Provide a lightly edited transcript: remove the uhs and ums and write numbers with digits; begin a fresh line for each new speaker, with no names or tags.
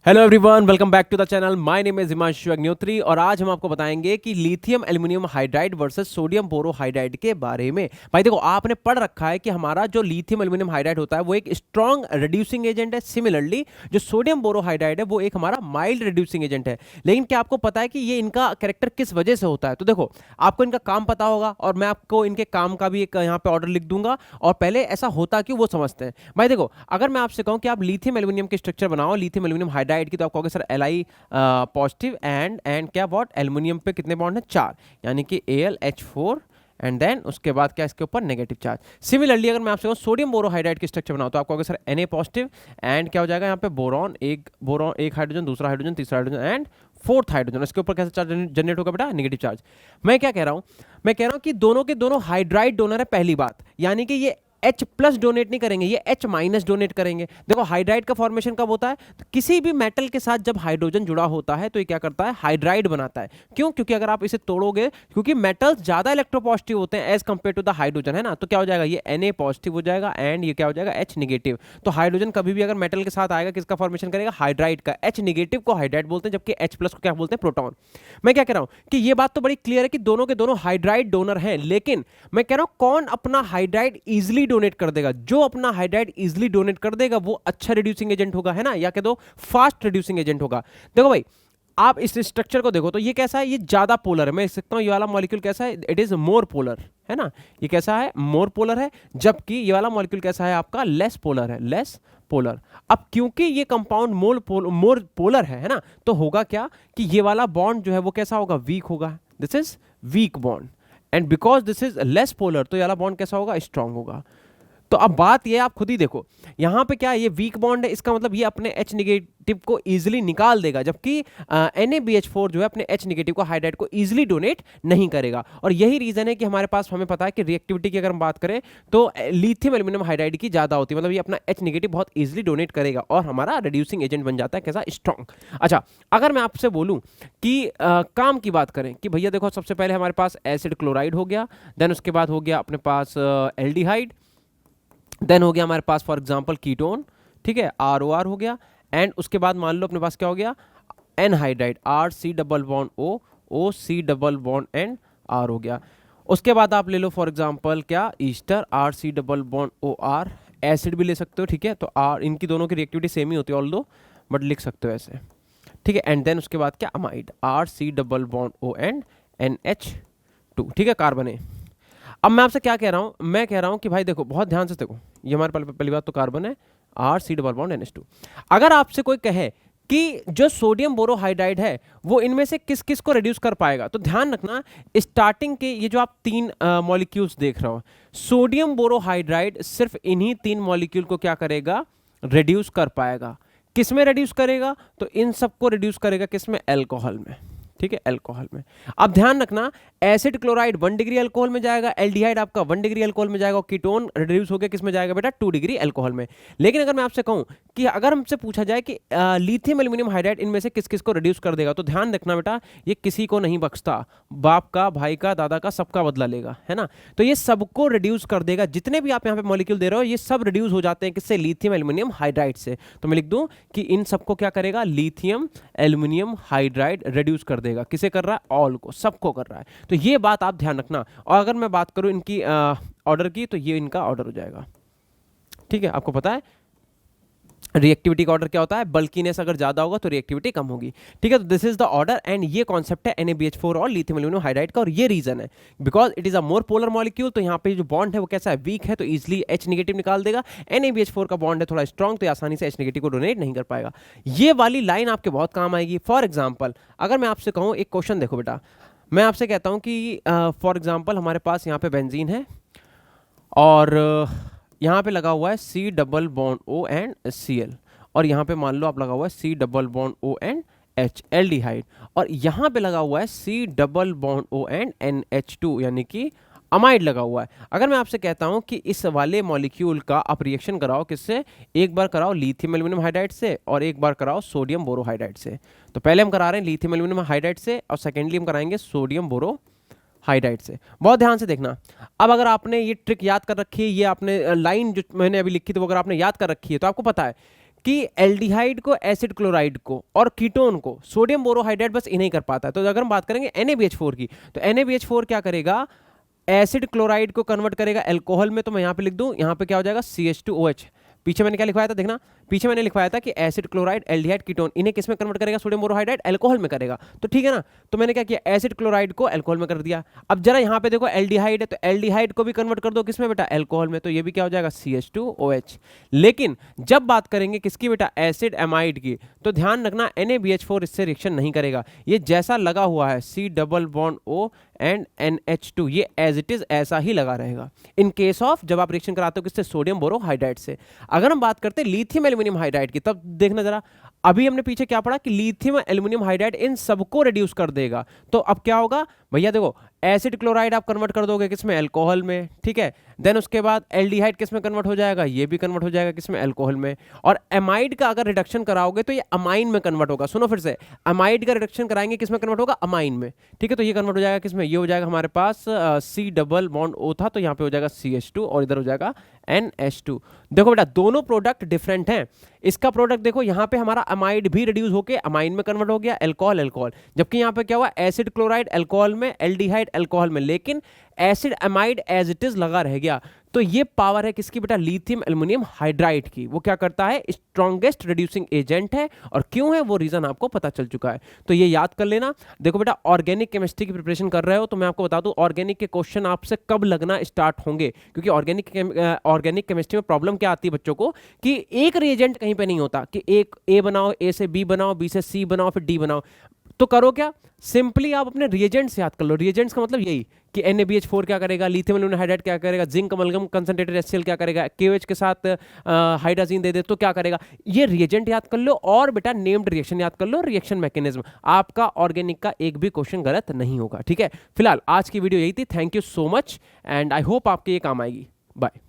Hello everyone, welcome back to the channel. My name is Himanshu Agnihotri और आज हम आपको बताएंगे कि lithium aluminium hydride versus sodium borohydride के बारे में। भाई देखो, आपने पढ़ रखा है कि हमारा जो लिथियम एल्युमिनियम हाइड्राइड होता है वो एक स्ट्रॉन्ग रिड्यूसिंग एजेंट है। सिमिलरली जो सोडियम बोरोहाइड्राइड है वो एक हमारा माइल्ड रिड्यूसिंग एजेंट है। लेकिन क्या आपको पता है कि ये इनका कैरेक्टर किस वजह से होता है? तो देखो, आपको इनका काम पता होगा और मैं आपको इनके काम का भी एक यहाँ पे ऑर्डर लिख दूंगा और पहले ऐसा होता क्यों वो समझते हैं। भाई देखो, अगर मैं आपसे कहूँ कि आप लिथियम एल्युमिनियम के स्ट्रक्चर बनाओ, लिथियम एल्युमिनियम हाइड्राइड की, तो आप कहोगे सर Li पॉजिटिव एंड क्या वॉट एल्युमिनियम पे कितने बॉन्ड है? 4, यानी कि AlH4 एंड देन उसके बाद क्या इसके ऊपर नेगेटिव चार्ज। सिमिलरली अगर मैं आपसे कहूँ सोडियम बोरोहाइड्राइड की स्ट्रक्चर बनाओ तो आप कहोगे सर Na पॉजिटिव एंड क्या हो जाएगा यहाँ पे बोरॉन, एक हाइड्रोजन, दूसरा हाइड्रोजन, तीसरा हाइड्रोजन एंड फोर्थ हाइड्रोजन। इसके ऊपर कैसा चार्ज जनरेट होगा बेटा? Negative charge. मैं क्या कह रहा हूँ? मैं कह रहा हूँ कि दोनों के दोनों हाइड्राइड डोनर है, पहली बात, यानी कि ये H प्लस डोनेट नहीं करेंगे, ये H माइनस डोनेट करेंगे। देखो, हाइड्राइड का फॉर्मेशन कब होता है? तो किसी भी मेटल के साथ जब हाइड्रोजन जुड़ा होता है तो ये क्या करता है? हाइड्राइड बनाता है। क्यों? क्योंकि अगर आप इसे तोड़ोगे, क्योंकि मेटल्स ज्यादा इलेक्ट्रोपॉजिटिव होते हैं as compared to the hydrogen, है ना, तो क्या हो जाएगा? ये Na पॉजिटिव हो जाएगा एंड ये क्या हो जाएगा? H negative. तो हाइड्रोजन कभी भी अगर मेटल के साथ आएगा किसका फॉर्मेशन करेगा? हाइड्राइड का। H निगेटिव को हाइड्राइड बोलते हैं, जबकि H प्लस को क्या बोलते हैं? प्रोटॉन। मैं क्या कह रहा हूं कि ये बात तो बड़ी क्लियर है कि दोनों के दोनों हाइड्राइड डोनर हैं, लेकिन मैं कह रहा हूं कौन अपना हाइड्राइड इजिली डोनेट कर देगा? जो अपना हाइड्राइड इजिली डोनेट कर देगा वो अच्छा रिड्यूसिंग एजेंट होगा, है ना, या कह दो फास्ट रिड्यूसिंग एजेंट होगा। देखो भाई, आप इस स्ट्रक्चर को देखो तो ये कैसा है? ये ज्यादा पोलर है। मैं लिख सकता हूं ये वाला मॉलिक्यूल कैसा है? इट इज मोर पोलर, है ना। ये कैसा है? मोर पोलर है। जबकि ये वाला मॉलिक्यूल कैसा है आपका? लेस पोलर है, लेस पोलर। अब क्योंकि ये कंपाउंड मोर पोलर है ना, तो होगा क्या कि ये वाला बॉन्ड जो है वो कैसा होगा? वीक होगा। This is weak bond and because this is less polar तो ये वाला बॉन्ड कैसा होगा? स्ट्रांग होगा। तो अब बात ये आप खुद ही देखो, यहां पे क्या ये वीक बॉन्ड है, इसका मतलब ये अपने H निगेटिव को इजीली निकाल देगा, जबकि NaBH4 जो है अपने H निगेटिव को हाइड्राइड को इजीली डोनेट नहीं करेगा। और यही रीजन है कि हमारे पास, हमें पता है कि रिएक्टिविटी की अगर हम बात करें तो लिथियम एल्युमिनियम हाइड्राइड की ज्यादा होती है, मतलब ये अपना H निगेटिव बहुत इजीली डोनेट करेगा और हमारा रिड्यूसिंग एजेंट बन जाता है कैसा? स्ट्रॉन्ग। अच्छा, अगर मैं आपसे बोलूं कि काम की बात करें कि भैया देखो, सबसे पहले हमारे पास एसिड क्लोराइड हो गया, देन उसके बाद हो गया अपने पास एल्डिहाइड, देन हो गया हमारे पास फॉर एग्जांपल कीटोन, ठीक है, ROR हो गया, एंड उसके बाद मान लो अपने पास क्या हो गया? Anhydride, RC double bond OC double bond and R हो गया। उसके बाद आप ले लो फॉर एग्जांपल क्या? Easter, RC double bond OR। Acid भी ले सकते हो, ठीक है, तो R, इनकी दोनों की रिएक्टिविटी सेम ही होती है ऑल्दो, बट लिख सकते हो ऐसे, ठीक है। एंड देन उसके बाद क्या? Amide, RC double bond O and NH2, ठीक है, कार्बन है। अब मैं आपसे क्या कह रहा हूं? मैं कह रहा हूं कि भाई देखो, बहुत ध्यान से देखो, ये हमारे पहली बात तो कार्बन है, RC डबल बॉन्ड NH2। अगर आपसे कोई कहे कि जो सोडियम बोरोहाइड्राइड है वो इनमें से किस किस को रिड्यूस कर पाएगा, तो ध्यान रखना, स्टार्टिंग के ये जो आप 3 मॉलिक्यूल्स देख रहे हो, सोडियम बोरोहाइड्राइड सिर्फ इन्हीं 3 मॉलिक्यूल को क्या करेगा? रिड्यूस कर पाएगा। किसमें रिड्यूस करेगा? तो इन सबको रिड्यूस करेगा किसमें? अल्कोहल में, ठीक है, अल्कोहल में। अब ध्यान रखना, एसिड क्लोराइड 1 डिग्री अल्कोहल में जाएगा, एल्डिहाइड आपका 1 डिग्री अल्कोहल में जाएगा, और कीटोन रिड्यूस होकर किस में जाएगा बेटा? 2 डिग्री अल्कोहल में। लेकिन अगर मैं आपसे कहूं कि अगर हमसे पूछा जाए कि लिथियम एल्युमिनियम हाइड्राइड इनमें से किस किस को रिड्यूस कर देगा, तो ध्यान रखना बेटा, ये किसी को नहीं बख्शता, बाप का, भाई का, दादा का, सबका बदला लेगा, है ना। तो ये सबको रिड्यूस कर देगा। जितने भी आप यहाँ पे मॉलिक्यूल दे रहे हो ये सब रिड्यूस हो जाते हैं किससे? लिथियम एल्युमिनियम हाइड्राइड से। तो मैं लिख दूं कि इन सबको क्या करेगा? लिथियम एल्युमिनियम हाइड्राइड रिड्यूस कर देगा। किसे कर रहा है? ऑल को, सबको कर रहा है। तो ये बात आप ध्यान रखना। और अगर मैं बात करूं इनकी ऑर्डर की, तो ये इनका ऑर्डर हो जाएगा, ठीक है। आपको पता है रिएक्टिविटी का ऑर्डर क्या होता है? बल्कीनेस अगर ज्यादा होगा तो रिएक्टिविटी कम होगी, ठीक है। तो this is the order and ये कॉन्सेप्ट है NaBH4 और लिथियम एल्युमिनियम हाइड्राइड का, और ये रीजन है because it is a more polar molecule. तो यहाँ पे जो बॉन्ड है वो कैसा है? वीक है, तो इजिली H निगेटिव निकाल देगा। NaBH4 का बॉन्ड है थोड़ा स्ट्रॉन्ग, तो आसानी से H निगेटिव को डोनेट नहीं कर पाएगा। ये वाली लाइन आपके बहुत काम आएगी। फॉर एग्जाम्पल अगर मैं आपसे कहूँ, एक क्वेश्चन देखो बेटा, मैं आपसे कहता हूँ कि फॉर एग्जाम्पल हमारे पास यहाँ पे बेंजीन है और यहाँ पे लगा हुआ है C double bond O and Cl, और यहाँ पे मान लो आप लगा हुआ है C double bond O and H aldehyde, और यहाँ पे लगा हुआ है C double bond O and NH2 यानी कि अमाइड लगा हुआ है। अगर मैं आपसे कहता हूँ कि इस वाले मॉलिक्यूल का आप रिएक्शन कराओ किससे? एक बार कराओ लिथियम एल्युमिनियम हाइड्राइड से और एक बार कराओ सोडियम बोरोहाइड्राइड से। तो पहले हम करा रहे हैं लिथियम एल्युमिनियम हाइड्राइड से और सेकेंडली हम कराएंगे सोडियम बोरोहाइड्राइड से। बहुत ध्यान से देखना। अब अगर आपने ये ट्रिक याद कर रखी है, ये आपने लाइन जो मैंने अभी लिखी थी वो अगर आपने याद कर रखी है, तो आपको पता है कि एल्डिहाइड को, एसिड क्लोराइड को और कीटोन को सोडियम बोरोहाइड्राइड बस इन्हें कर पाता है। तो अगर हम बात करेंगे NaBH4 की, तो NaBH4 क्या करेगा, एसिड क्लोराइड को कन्वर्ट करेगा अल्कोहल में। तो मैं यहां पे लिख दूं, यहां पे क्या हो जाएगा CH2OH। पीछे मैंने क्या लिखवाया था, देखना पीछे मैंने लिखवाया था कि एसिड क्लोराइड, एल्डिहाइड, कीटोन, इन्हें किस में कन्वर्ट करेगा, सोडियम बोरोहाइड्राइड, अल्कोहल में करेगा। तो ठीक है ना, तो मैंने क्या किया, एसिड क्लोराइड को अल्कोहल में कर दिया। अब जरा यहां पे देखो एल्डिहाइड है, तो एल्डिहाइड को भी कन्वर्ट कर दो किसमें बेटा, अल्कोहल में। तो ये भी क्या हो जाएगा, CH2OH। लेकिन जब बात करेंगे किसकी बेटा, एसिड एमाइड की, तो ध्यान रखना NaBH4 इससे रिएक्शन नहीं करेगा। ये जैसा लगा हुआ है C double bond O and NH2, ये एज इट इज ऐसा ही लगा रहेगा इन केस ऑफ जब आप रिएक्शन कराते हो किससे, सोडियम बोरोहाइड्राइड से। अगर हम बात करते हैं लिथियम एल्यूमिनियम हाइड्राइड की, तब देखना जरा, अभी हमने पीछे क्या पढ़ा कि लिथियम एल्यूमिनियम हाइड्राइड इन सबको रिड्यूस कर देगा। तो अब क्या होगा भैया, देखो एसिड क्लोराइड आप कन्वर्ट कर दोगे किसमें, अल्कोहल में, ठीक है। देन उसके बाद एल्डिहाइड किसमें कन्वर्ट हो जाएगा, ये भी कन्वर्ट हो जाएगा किसमें, अल्कोहल में। और एमाइड का अगर रिडक्शन कराओगे तो ये अमाइन में कन्वर्ट होगा। सुनो फिर से, अमाइड का रिडक्शन कराएंगे किसमें कन्वर्ट होगा, अमाइन में, ठीक है। तो ये कन्वर्ट हो जाएगा किसमें, ये हो जाएगा हमारे पास C डबल बॉन्ड O था, तो यहाँ पे हो जाएगा CH2 और इधर हो जाएगा NH2। देखो बेटा दोनों प्रोडक्ट डिफरेंट हैं। इसका प्रोडक्ट देखो, यहाँ पे हमारा अमाइड भी रिड्यूस होकर अमाइन में कन्वर्ट हो गया, अल्कोहल अल्कोहल, जबकि यहाँ पे क्या हुआ, एसिड क्लोराइड अल्कोहल में, एल्डिहाइड अल्कोहल में, लेकिन acid amide as it is लगा रह गया। तो ये पावर है किसकी बेटा, लिथियम एल्युमिनियम हाइड्राइड की। वो क्या करता है, स्ट्रॉन्गेस्ट रिड्यूसिंग एजेंट है। और क्यों है वो रीजन आपको पता चल चुका है, तो ये याद कर लेना। देखो बेटा ऑर्गेनिक केमिस्ट्री की प्रिपरेशन कर रहे हो, तो मैं आपको बता दूं ऑर्गेनिक के क्वेश्चन आपसे कब लगना स्टार्ट होंगे, क्योंकि ऑर्गेनिक केमिस्ट्री में प्रॉब्लम क्या आती है बच्चों को, कि एक रिएजेंट कहीं पे नहीं होता कि एक A बनाओ, A से B बनाओ, B से C बनाओ, फिर D बनाओ। तो करो क्या, सिंपली आप अपने रिएजेंट्स याद कर लो। रिएजेंट्स का मतलब यही कि NaBH4 क्या करेगा, लिथियम एल्यूमिनियम हाइड्राइड क्या करेगा, जिंक अमलगम कंसंट्रेटेड HCl क्या करेगा, KOH के साथ हाइड्रोजन दे दे तो क्या करेगा। ये रिएजेंट याद कर लो और बेटा नेम्ड रिएक्शन याद कर लो, रिएक्शन मैकेनिज्म। आपका ऑर्गेनिक का एक भी क्वेश्चन गलत नहीं होगा, ठीक है। फिलहाल आज की वीडियो यही थी। Thank you so much and I hope आपके ये काम आएगी। बाय।